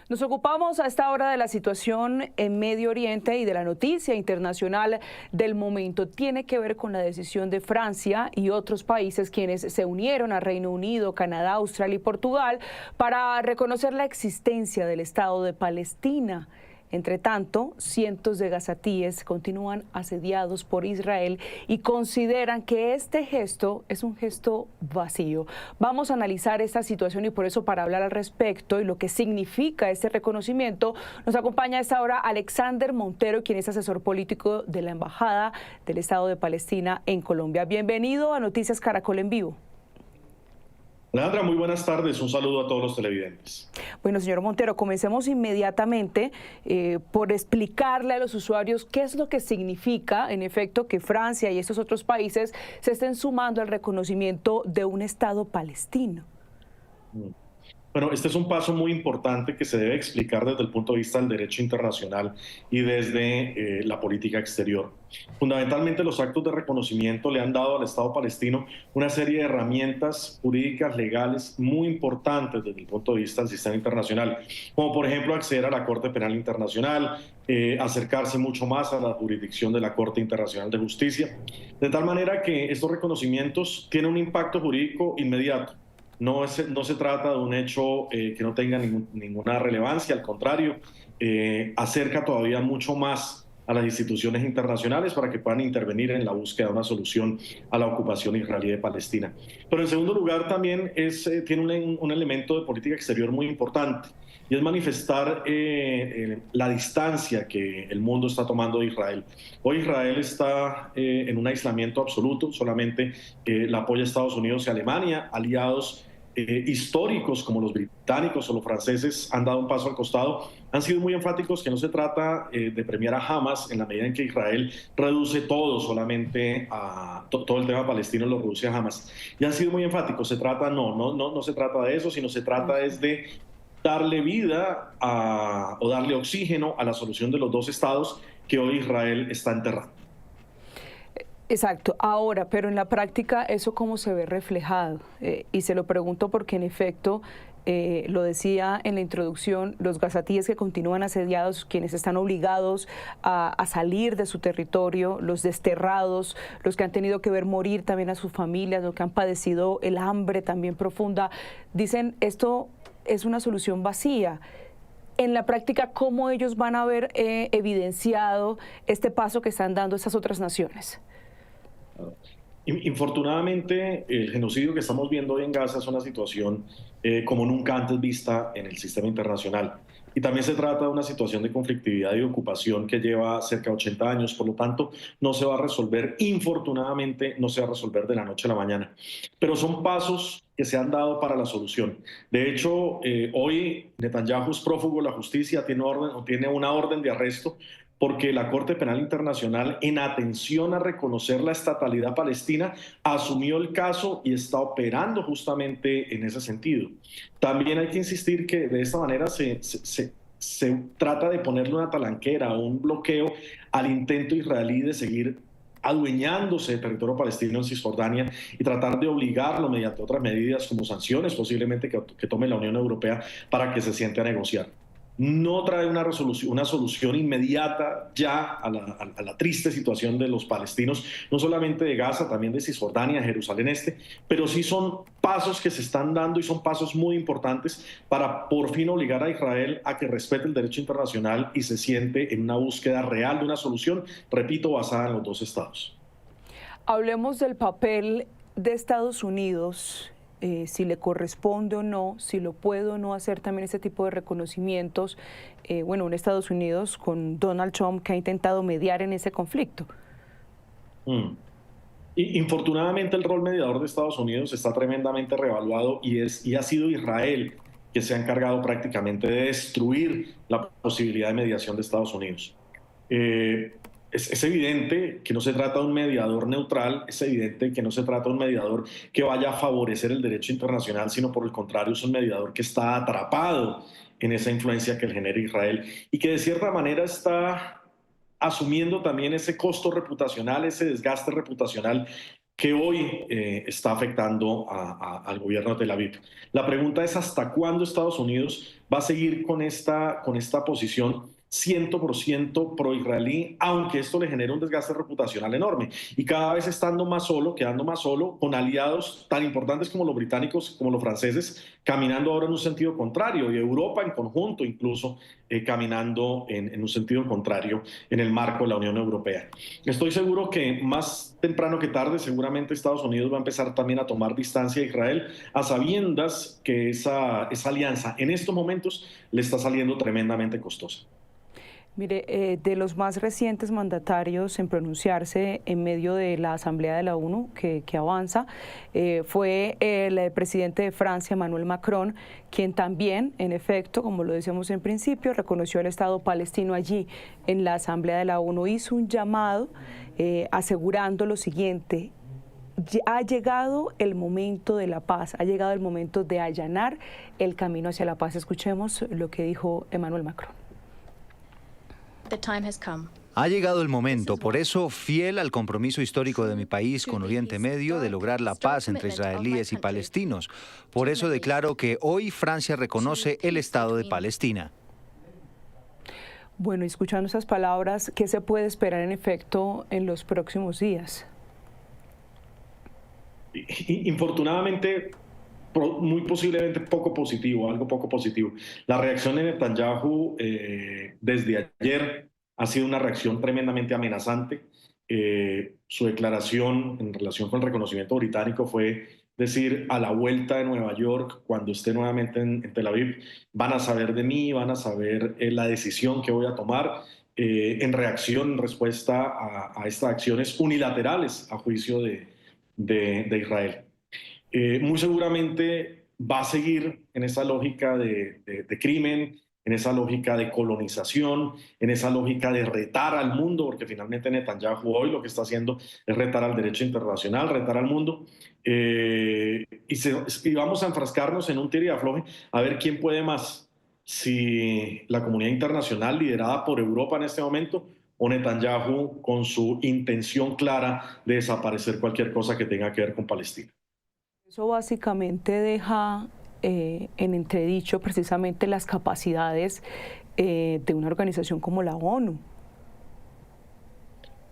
Nos ocupamos a esta hora de la situación en Medio Oriente y de la noticia internacional del momento. Tiene que ver con la decisión de Francia y otros países quienes se unieron a Reino Unido, Canadá, Australia y Portugal para reconocer la existencia del Estado de Palestina. Entre tanto, cientos de gazatíes continúan asediados por Israel y consideran que este gesto es un gesto vacío. Vamos a analizar esta situación y por eso, para hablar al respecto y lo que significa este reconocimiento, nos acompaña a esta hora Alexander Montero, quien es asesor político de la Embajada del Estado de Palestina en Colombia. Bienvenido a Noticias Caracol en Vivo. Alejandra, muy buenas tardes. Un saludo a todos los televidentes. Bueno, señor Montero, comencemos inmediatamente por explicarle a los usuarios qué es lo que significa, en efecto, que Francia y estos otros países se estén sumando al reconocimiento de un Estado palestino. Bueno, este es un paso muy importante que se debe explicar desde el punto de vista del derecho internacional y desde la política exterior. Fundamentalmente, los actos de reconocimiento le han dado al Estado palestino una serie de herramientas jurídicas legales muy importantes desde el punto de vista del sistema internacional, como por ejemplo acceder a la Corte Penal Internacional, acercarse mucho más a la jurisdicción de la Corte Internacional de Justicia, de tal manera que estos reconocimientos tienen un impacto jurídico inmediato. No se trata de un hecho que no tenga ninguna relevancia, al contrario, acerca todavía mucho más a las instituciones internacionales para que puedan intervenir en la búsqueda de una solución a la ocupación israelí de Palestina. Pero en segundo lugar también tiene un elemento de política exterior muy importante, y es manifestar la distancia que el mundo está tomando de Israel. Hoy Israel está en un aislamiento absoluto, solamente la apoya Estados Unidos y Alemania, aliados históricos como los británicos o los franceses han dado un paso al costado, han sido muy enfáticos que no se trata de premiar a Hamas en la medida en que Israel reduce todo solamente a todo el tema palestino, lo reduce a Hamas. Y han sido muy enfáticos, no se trata de eso, sino se trata es de darle vida o darle oxígeno a la solución de los dos estados que hoy Israel está enterrando. Exacto. Ahora, pero en la práctica, ¿eso cómo se ve reflejado? Y se lo pregunto porque, en efecto, lo decía en la introducción, los gazatíes que continúan asediados, quienes están obligados a salir de su territorio, los desterrados, los que han tenido que ver morir también a sus familias, los que han padecido el hambre también profunda, dicen esto es una solución vacía. En la práctica, ¿cómo ellos van a ver evidenciado este paso que están dando estas otras naciones? Infortunadamente, el genocidio que estamos viendo hoy en Gaza es una situación como nunca antes vista en el sistema internacional. Y también se trata de una situación de conflictividad y ocupación que lleva cerca de 80 años, por lo tanto, no se va a resolver, infortunadamente, no se va a resolver de la noche a la mañana. Pero son pasos que se han dado para la solución. De hecho, hoy Netanyahu es prófugo de la justicia, tiene una orden de arresto porque la Corte Penal Internacional, en atención a reconocer la estatalidad palestina, asumió el caso y está operando justamente en ese sentido. También hay que insistir que de esta manera se trata de ponerle una talanquera o un bloqueo al intento israelí de seguir adueñándose del territorio palestino en Cisjordania y tratar de obligarlo mediante otras medidas como sanciones posiblemente que tome la Unión Europea para que se siente a negociar. No trae una solución inmediata ya a la triste situación de los palestinos, no solamente de Gaza, también de Cisjordania, Jerusalén Este, pero sí son pasos que se están dando y son pasos muy importantes para por fin obligar a Israel a que respete el derecho internacional y se siente en una búsqueda real de una solución, repito, basada en los dos estados. Hablemos del papel de Estados Unidos, si le corresponde o no, si lo puede o no hacer también este tipo de reconocimientos, bueno, en Estados Unidos con Donald Trump, que ha intentado mediar en ese conflicto. Infortunadamente, el rol mediador de Estados Unidos está tremendamente revaluado y ha sido Israel que se ha encargado prácticamente de destruir la posibilidad de mediación de Estados Unidos. Es evidente que no se trata de un mediador neutral, es evidente que no se trata de un mediador que vaya a favorecer el derecho internacional, sino por el contrario es un mediador que está atrapado en esa influencia que genera Israel y que de cierta manera está asumiendo también ese costo reputacional, ese desgaste reputacional que hoy está afectando al gobierno de Tel Aviv. La pregunta es hasta cuándo Estados Unidos va a seguir con esta posición 100% pro-israelí, aunque esto le genere un desgaste reputacional enorme. Y cada vez estando más solo, quedando más solo, con aliados tan importantes como los británicos, como los franceses, caminando ahora en un sentido contrario, y Europa en conjunto incluso caminando en un sentido contrario en el marco de la Unión Europea. Estoy seguro que más temprano que tarde seguramente Estados Unidos va a empezar también a tomar distancia de Israel, a sabiendas que esa alianza en estos momentos le está saliendo tremendamente costosa. Mire, de los más recientes mandatarios en pronunciarse en medio de la Asamblea de la ONU que avanza, fue el presidente de Francia, Emmanuel Macron, quien también, en efecto, como lo decíamos en principio, reconoció el Estado palestino allí en la Asamblea de la ONU. Hizo un llamado asegurando lo siguiente: ha llegado el momento de la paz, ha llegado el momento de allanar el camino hacia la paz. Escuchemos lo que dijo Emmanuel Macron. Ha llegado el momento, por eso, fiel al compromiso histórico de mi país con Oriente Medio de lograr la paz entre israelíes y palestinos. Por eso declaro que hoy Francia reconoce el Estado de Palestina. Bueno, escuchando esas palabras, ¿qué se puede esperar en efecto en los próximos días? Infortunadamente, muy posiblemente poco positivo, algo poco positivo. La reacción de Netanyahu desde ayer ha sido una reacción tremendamente amenazante. Su declaración en relación con el reconocimiento británico fue decir: a la vuelta de Nueva York, cuando esté nuevamente en Tel Aviv, van a saber de mí, van a saber la decisión que voy a tomar en reacción, en respuesta a estas acciones unilaterales a juicio de Israel. Muy seguramente va a seguir en esa lógica de crimen, en esa lógica de colonización, en esa lógica de retar al mundo, porque finalmente Netanyahu hoy lo que está haciendo es retar al derecho internacional, retar al mundo, y vamos a enfrascarnos en un tira y afloje a ver quién puede más, si la comunidad internacional liderada por Europa en este momento o Netanyahu con su intención clara de desaparecer cualquier cosa que tenga que ver con Palestina. Eso básicamente deja en entredicho precisamente las capacidades de una organización como la ONU.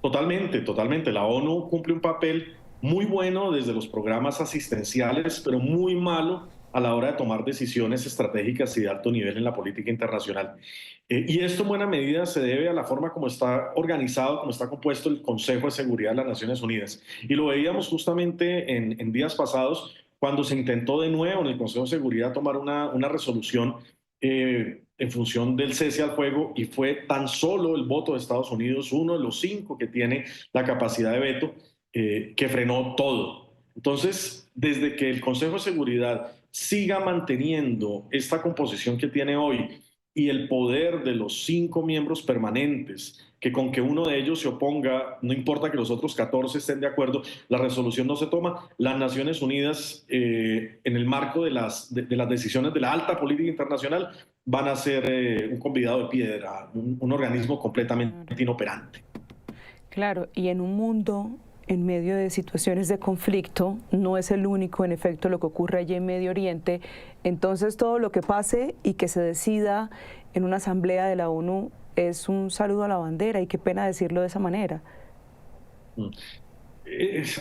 Totalmente, totalmente. La ONU cumple un papel muy bueno desde los programas asistenciales, pero muy malo a la hora de tomar decisiones estratégicas y de alto nivel en la política internacional. Y esto en buena medida se debe a la forma como está organizado, como está compuesto el Consejo de Seguridad de las Naciones Unidas. Y lo veíamos justamente en días pasados, cuando se intentó de nuevo en el Consejo de Seguridad tomar una resolución en función del cese al fuego, y fue tan solo el voto de Estados Unidos, uno de los 5 que tiene la capacidad de veto, que frenó todo. Entonces, desde que el Consejo de Seguridad siga manteniendo esta composición que tiene hoy y el poder de los 5 miembros permanentes, que con que uno de ellos se oponga, no importa que los otros 14 estén de acuerdo, la resolución no se toma. Las Naciones Unidas, en el marco de las decisiones de la alta política internacional, van a ser un convidado de piedra, un organismo completamente inoperante. Claro, y en un mundo en medio de situaciones de conflicto, no es el único, en efecto, lo que ocurre allí en Medio Oriente. Entonces, todo lo que pase y que se decida en una asamblea de la ONU es un saludo a la bandera, y qué pena decirlo de esa manera.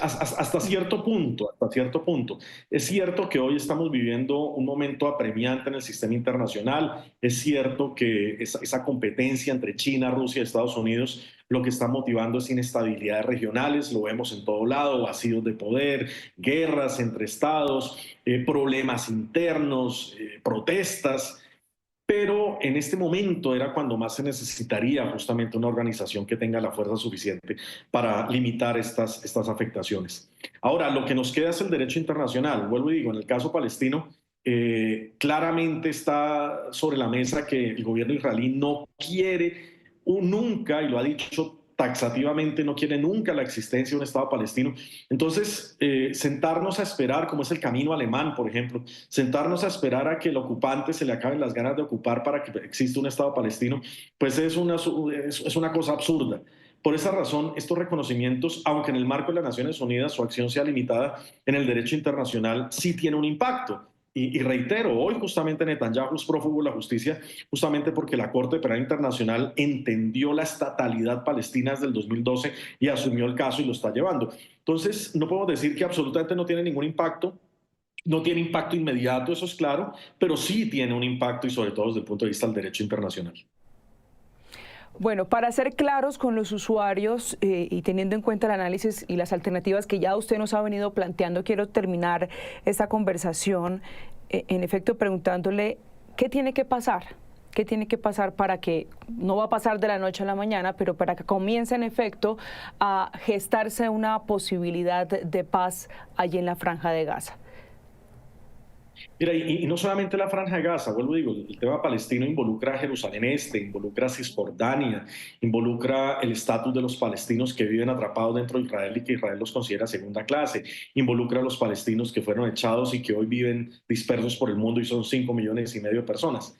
Hasta cierto punto, hasta cierto punto. Es cierto que hoy estamos viviendo un momento apremiante en el sistema internacional. Es cierto que esa competencia entre China, Rusia y Estados Unidos lo que está motivando es inestabilidades regionales, lo vemos en todo lado: vacíos de poder, guerras entre estados, problemas internos, protestas. Pero en este momento era cuando más se necesitaría justamente una organización que tenga la fuerza suficiente para limitar estas afectaciones. Ahora, lo que nos queda es el derecho internacional. Vuelvo y digo, en el caso palestino, claramente está sobre la mesa que el gobierno israelí no quiere nunca, y lo ha dicho taxativamente, no quiere nunca la existencia de un Estado palestino. Entonces, sentarnos a esperar, como es el camino alemán, por ejemplo, sentarnos a esperar a que el ocupante se le acaben las ganas de ocupar para que exista un Estado palestino, pues es una cosa absurda, Por esa razón, estos reconocimientos, aunque en el marco de las Naciones Unidas su acción sea limitada en el derecho internacional, sí tiene un impacto. Y reitero, hoy justamente Netanyahu es prófugo de la justicia, justamente porque la Corte Penal Internacional entendió la estatalidad palestina desde el 2012 y asumió el caso y lo está llevando. Entonces, no podemos decir que absolutamente no tiene ningún impacto. No tiene impacto inmediato, eso es claro, pero sí tiene un impacto y sobre todo desde el punto de vista del derecho internacional. Bueno, para ser claros con los usuarios y teniendo en cuenta el análisis y las alternativas que ya usted nos ha venido planteando, quiero terminar esta conversación, en efecto, preguntándole qué tiene que pasar. ¿Qué tiene que pasar para que, no va a pasar de la noche a la mañana, pero para que comience en efecto a gestarse una posibilidad de paz allí en la Franja de Gaza? Mira, y no solamente la Franja de Gaza, vuelvo a digo, el tema palestino involucra a Jerusalén Este, involucra a Cisjordania, involucra el estatus de los palestinos que viven atrapados dentro de Israel y que Israel los considera segunda clase, involucra a los palestinos que fueron echados y que hoy viven dispersos por el mundo y son 5,5 millones de personas.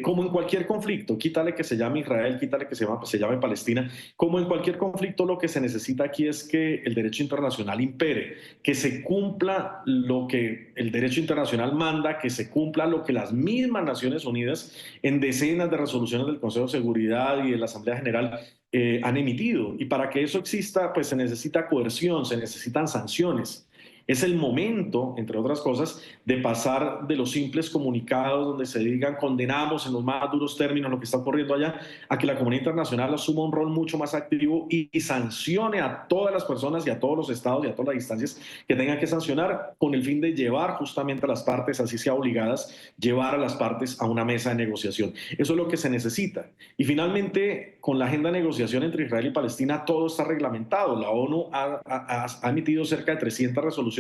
Como en cualquier conflicto, quítale que se llame Israel, quítale que se llame Palestina, como en cualquier conflicto lo que se necesita aquí es que el derecho internacional impere, que se cumpla lo que el derecho internacional manda, que se cumpla lo que las mismas Naciones Unidas en decenas de resoluciones del Consejo de Seguridad y de la Asamblea General han emitido. Y para que eso exista, pues se necesita coerción, se necesitan sanciones. Es el momento, entre otras cosas, de pasar de los simples comunicados donde se digan condenamos en los más duros términos lo que está ocurriendo allá, a que la comunidad internacional asuma un rol mucho más activo y sancione a todas las personas y a todos los estados y a todas las instancias que tengan que sancionar con el fin de llevar justamente a las partes, así sea obligadas, llevar a las partes a una mesa de negociación. Eso es lo que se necesita. Y finalmente, con la agenda de negociación entre Israel y Palestina, todo está reglamentado. La ONU ha emitido cerca de 300 resoluciones.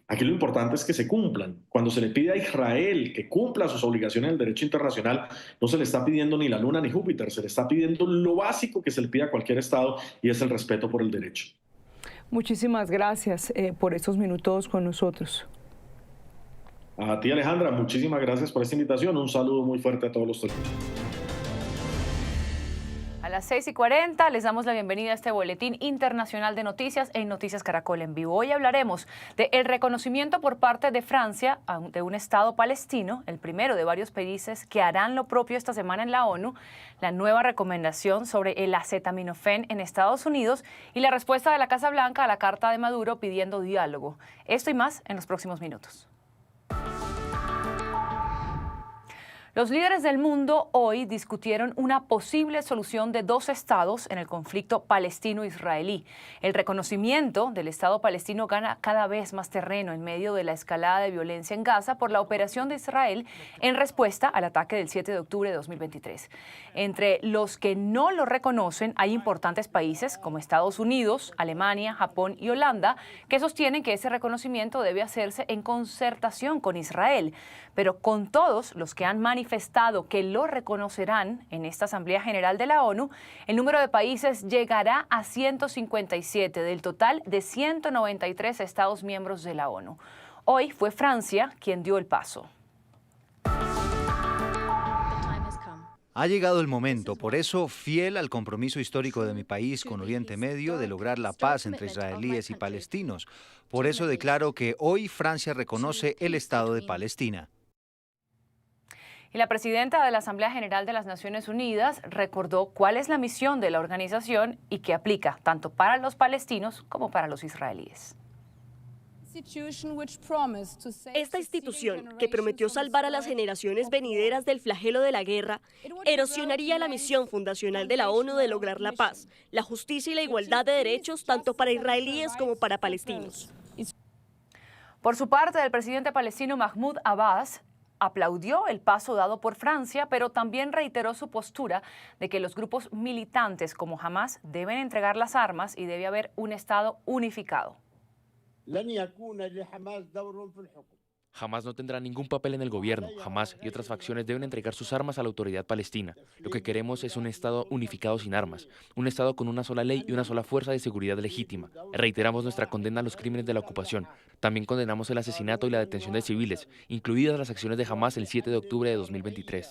Aquí lo importante es que se cumplan. Cuando se le pide a Israel que cumpla sus obligaciones en el derecho internacional, no se le está pidiendo ni la Luna ni Júpiter, se le está pidiendo lo básico que se le pide a cualquier Estado y es el respeto por el derecho. Muchísimas gracias por estos minutos con nosotros. A ti, Alejandra, muchísimas gracias por esta invitación. Un saludo muy fuerte a todos los televidentes. A las 6:40 les damos la bienvenida a este boletín internacional de noticias en Noticias Caracol en vivo. Hoy hablaremos del reconocimiento por parte de Francia de un Estado palestino, el primero de varios países que harán lo propio esta semana en la ONU, la nueva recomendación sobre el acetaminofén en Estados Unidos y la respuesta de la Casa Blanca a la carta de Maduro pidiendo diálogo. Esto y más en los próximos minutos. Los líderes del mundo hoy discutieron una posible solución de dos estados en el conflicto palestino-israelí. El reconocimiento del Estado palestino gana cada vez más terreno en medio de la escalada de violencia en Gaza por la operación de Israel en respuesta al ataque del 7 de octubre de 2023. Entre los que no lo reconocen hay importantes países como Estados Unidos, Alemania, Japón y Holanda que sostienen que ese reconocimiento debe hacerse en concertación con Israel. Pero con todos los que han manifestado que lo reconocerán en esta Asamblea General de la ONU, el número de países llegará a 157 del total de 193 Estados miembros de la ONU. Hoy fue Francia quien dio el paso. Ha llegado el momento, por eso, fiel al compromiso histórico de mi país con Oriente Medio de lograr la paz entre israelíes y palestinos. Por eso declaro que hoy Francia reconoce el Estado de Palestina. Y la presidenta de la Asamblea General de las Naciones Unidas recordó cuál es la misión de la organización y que aplica tanto para los palestinos como para los israelíes. Esta institución, que prometió salvar a las generaciones venideras del flagelo de la guerra, erosionaría la misión fundacional de la ONU de lograr la paz, la justicia y la igualdad de derechos tanto para israelíes como para palestinos. Por su parte, el presidente palestino Mahmoud Abbas aplaudió el paso dado por Francia, pero también reiteró su postura de que los grupos militantes como Hamás deben entregar las armas y debe haber un Estado unificado. Hamás no tendrá ningún papel en el gobierno. Hamás y otras facciones deben entregar sus armas a la autoridad palestina. Lo que queremos es un Estado unificado sin armas, un Estado con una sola ley y una sola fuerza de seguridad legítima. Reiteramos nuestra condena a los crímenes de la ocupación. También condenamos el asesinato y la detención de civiles, incluidas las acciones de Hamás el 7 de octubre de 2023.